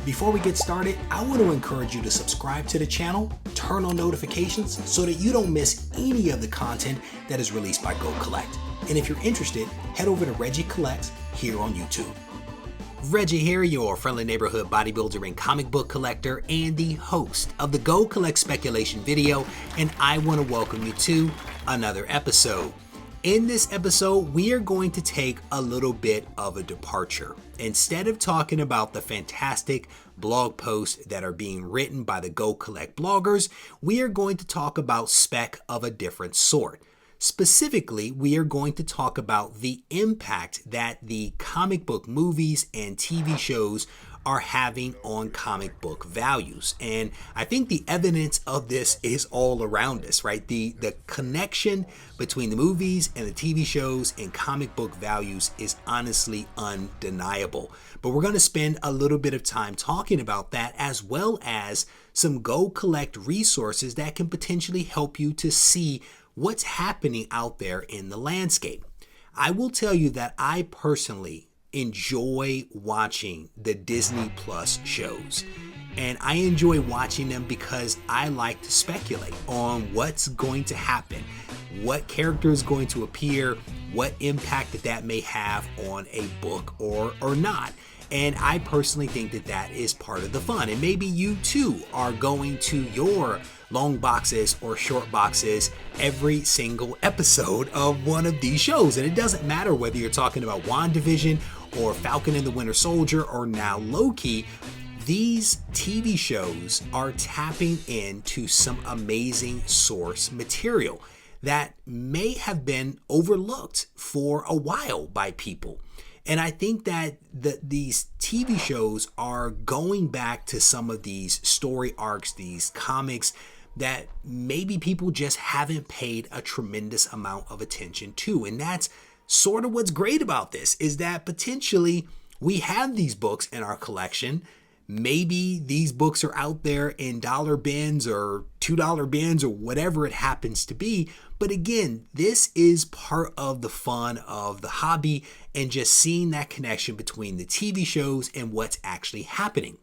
Before we get started, I want to encourage you to subscribe to the channel, turn on notifications so that you don't miss any of the content that is released by GoCollect. And if you're interested, head over to Reggie Collects here on YouTube. Reggie here, your friendly neighborhood bodybuilder and comic book collector and the host of the GoCollect speculation video, and I want to welcome you to another episode. In this episode, we are going to take a little bit of a departure. Instead of talking about the fantastic blog posts that are being written by the GoCollect bloggers, we are going to talk about spec of a different sort. Specifically, we are going to talk about the impact that the comic book movies and TV shows are having on comic book values. And I think the evidence of this is all around us, right? The connection between the movies and the TV shows and comic book values is honestly undeniable. But we're going to spend a little bit of time talking about that, as well as some GoCollect resources that can potentially help you to see what's happening out there in the landscape. I will tell you that I personally enjoy watching the Disney Plus shows, and I enjoy watching them because I like to speculate on what's going to happen, what character is going to appear, what impact that may have on a book or not. And I personally think that is part of the fun. And maybe you too are going to your long boxes or short boxes every single episode of one of these shows. And it doesn't matter whether you're talking about WandaVision or Falcon and the Winter Soldier or now Loki. These TV shows are tapping into some amazing source material that may have been overlooked for a while by people. And I think that these TV shows are going back to some of these story arcs, these comics that maybe people just haven't paid a tremendous amount of attention to. And that's sort of what's great about this, is that potentially we have these books in our collection. Maybe these books are out there in dollar bins or $2 bins or whatever it happens to be. But again, this is part of the fun of the hobby and just seeing that connection between the TV shows and what's actually happening.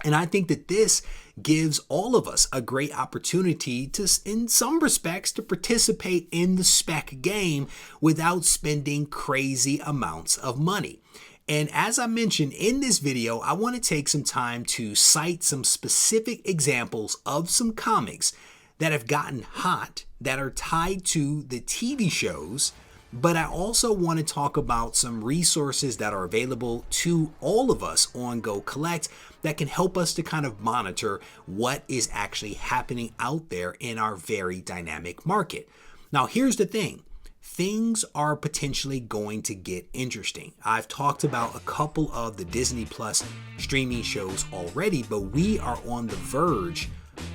And I think that this gives all of us a great opportunity to, in some respects, to participate in the spec game without spending crazy amounts of money. And as I mentioned in this video, I want to take some time to cite some specific examples of some comics that have gotten hot that are tied to the TV shows. But I also want to talk about some resources that are available to all of us on GoCollect that can help us to kind of monitor what is actually happening out there in our very dynamic market. Now, here's the thing. Things are potentially going to get interesting. I've talked about a couple of the Disney Plus streaming shows already, but we are on the verge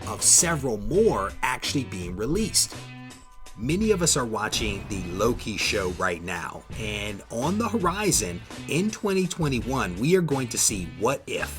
of several more actually being released. Many of us are watching the Loki show right now, and on the horizon in 2021, we are going to see What If,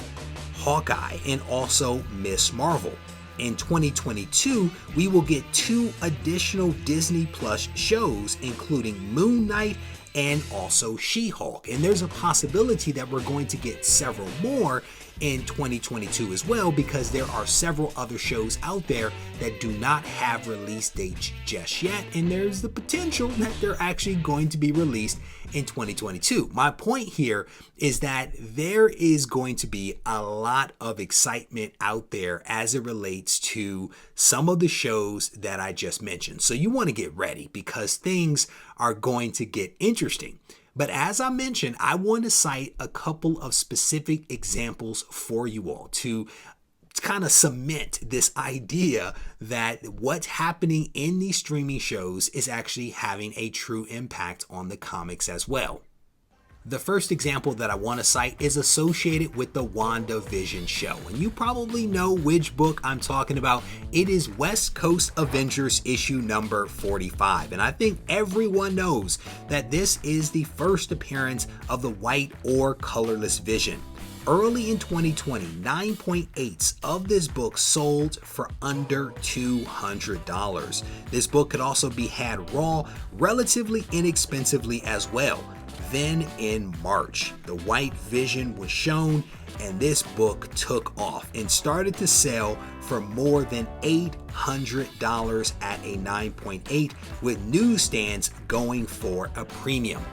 Hawkeye, and also Miss Marvel. In 2022, we will get 2 additional Disney Plus shows, including Moon Knight and also She-Hulk. And there's a possibility that we're going to get several more in 2022 as well, because there are several other shows out there that do not have release dates just yet, and there's the potential that they're actually going to be released in 2022. My point here is that there is going to be a lot of excitement out there as it relates to some of the shows that I just mentioned. So you want to get ready because things are going to get interesting. But as I mentioned, I want to cite a couple of specific examples for you all to kind of cement this idea that what's happening in these streaming shows is actually having a true impact on the comics as well. The first example that I want to cite is associated with the WandaVision show, and you probably know which book I'm talking about. It is West Coast Avengers issue number 45, and I think everyone knows that this is the first appearance of the white or colorless Vision. Early in 2020, 9.8s of this book sold for under $200. This book could also be had raw, relatively inexpensively as well. Then in March, the White Vision was shown, and this book took off and started to sell for more than $800 at a 9.8, with newsstands going for a premium.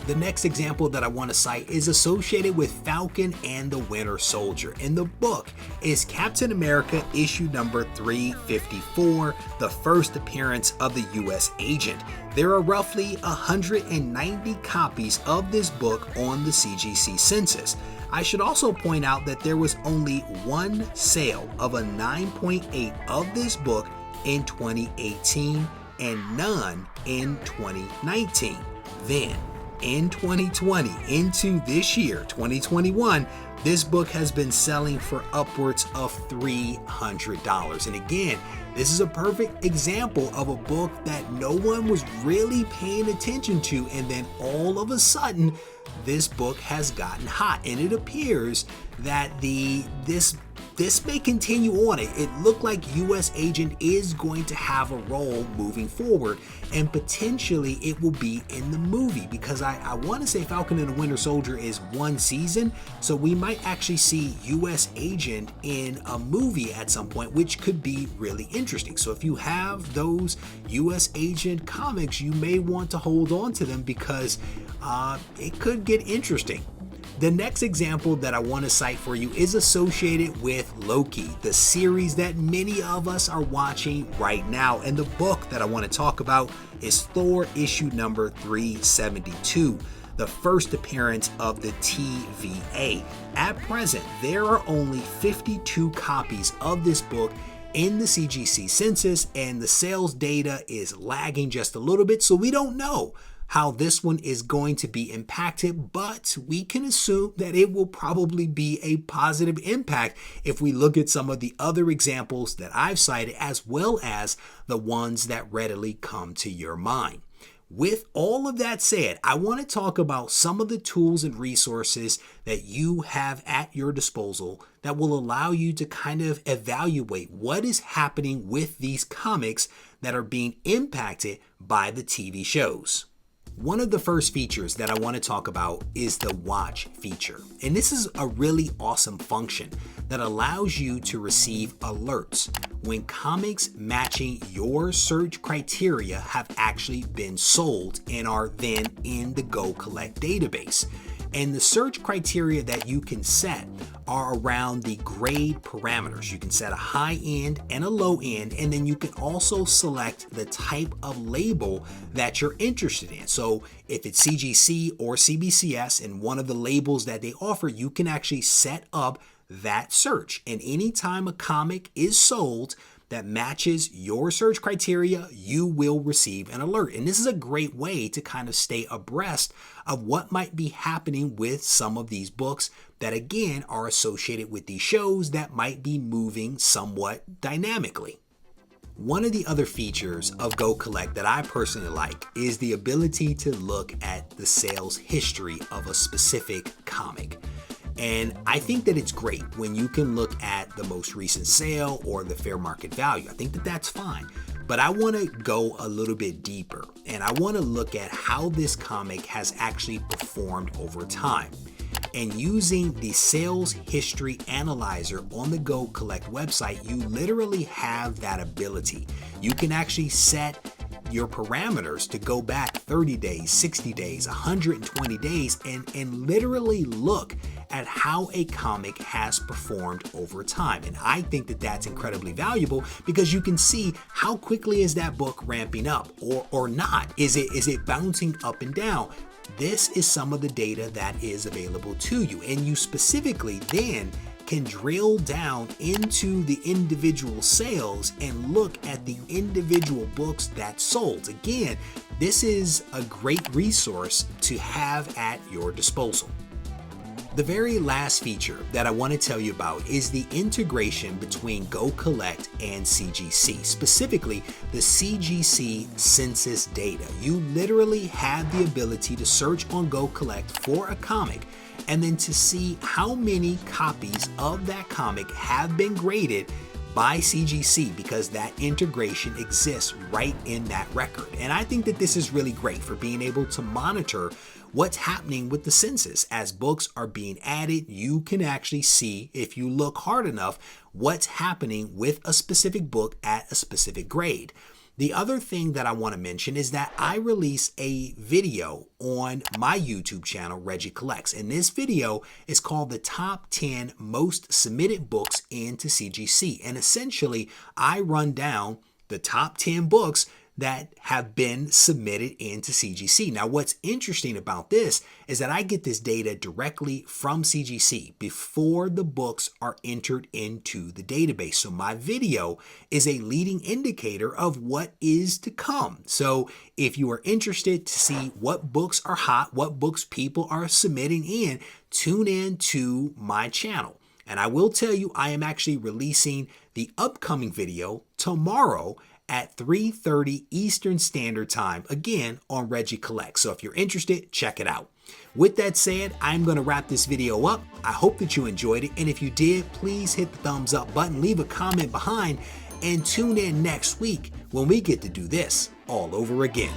The next example that I want to cite is associated with Falcon and the Winter Soldier, and the book is Captain America issue number 354, the first appearance of the U.S. agent. There are roughly 190 copies of this book on the CGC Census. I should also point out that there was only one sale of a 9.8 of this book in 2018 and none in 2019. Then, in 2020, into this year, 2021, this book has been selling for upwards of $300. And again, this is a perfect example of a book that no one was really paying attention to, and then all of a sudden, this book has gotten hot, and it appears that this may continue on. It looked like U.S. Agent is going to have a role moving forward, and potentially it will be in the movie, because I want to say Falcon and the Winter Soldier is one season, so we might actually see U.S. Agent in a movie at some point, which could be really interesting. So if you have those U.S. Agent comics, you may want to hold on to them, because it could get interesting. The next example that I want to cite for you is associated with Loki, the series that many of us are watching right now. And the book that I want to talk about is Thor issue number 372, the first appearance of the TVA. At present, there are only 52 copies of this book in the CGC Census, and the sales data is lagging just a little bit, so we don't know how this one is going to be impacted, but we can assume that it will probably be a positive impact if we look at some of the other examples that I've cited, as well as the ones that readily come to your mind. With all of that said, I want to talk about some of the tools and resources that you have at your disposal that will allow you to kind of evaluate what is happening with these comics that are being impacted by the TV shows. One of the first features that I want to talk about is the watch feature. And this is a really awesome function that allows you to receive alerts when comics matching your search criteria have actually been sold and are then in the GoCollect database. And the search criteria that you can set are around the grade parameters. You can set a high end and a low end, and then you can also select the type of label that you're interested in. So if it's CGC or CBCS and one of the labels that they offer, you can actually set up that search. And anytime a comic is sold that matches your search criteria, you will receive an alert. And this is a great way to kind of stay abreast of what might be happening with some of these books that, again, are associated with these shows that might be moving somewhat dynamically. One of the other features of GoCollect that I personally like is the ability to look at the sales history of a specific comic. And I think that it's great when you can look at the most recent sale or the fair market value. I think that that's fine. But I want to go a little bit deeper, and I want to look at how this comic has actually performed over time. And using the sales history analyzer on the GoCollect website, you literally have that ability. You can actually set your parameters to go back 30 days, 60 days, 120 days, and literally look at how a comic has performed over time. And I think that that's incredibly valuable, because you can see how quickly is that book ramping up or not. Is it bouncing up and down? This is some of the data that is available to you, and you specifically then can drill down into the individual sales and look at the individual books that sold. Again, this is a great resource to have at your disposal. The very last feature that I want to tell you about is the integration between GoCollect and CGC, specifically the CGC Census data. You literally have the ability to search on GoCollect for a comic and then to see how many copies of that comic have been graded by CGC, because that integration exists right in that record. And I think that this is really great for being able to monitor what's happening with the census. As books are being added, you can actually see, if you look hard enough, what's happening with a specific book at a specific grade. The other thing that I want to mention is that I release a video on my YouTube channel, Reggie Collects, and this video is called the Top 10 Most Submitted Books into CGC. And essentially, I run down the top 10 books that have been submitted into CGC. Now, what's interesting about this is that I get this data directly from CGC before the books are entered into the database. So my video is a leading indicator of what is to come. So if you are interested to see what books are hot, what books people are submitting in, tune in to my channel. And I will tell you, I am actually releasing the upcoming video tomorrow at 3:30 Eastern Standard Time, again on Reggie Collects. So if you're interested, check it out. With that said, I'm going to wrap this video up. I hope that you enjoyed it. And if you did, please hit the thumbs up button, leave a comment behind, and tune in next week when we get to do this all over again.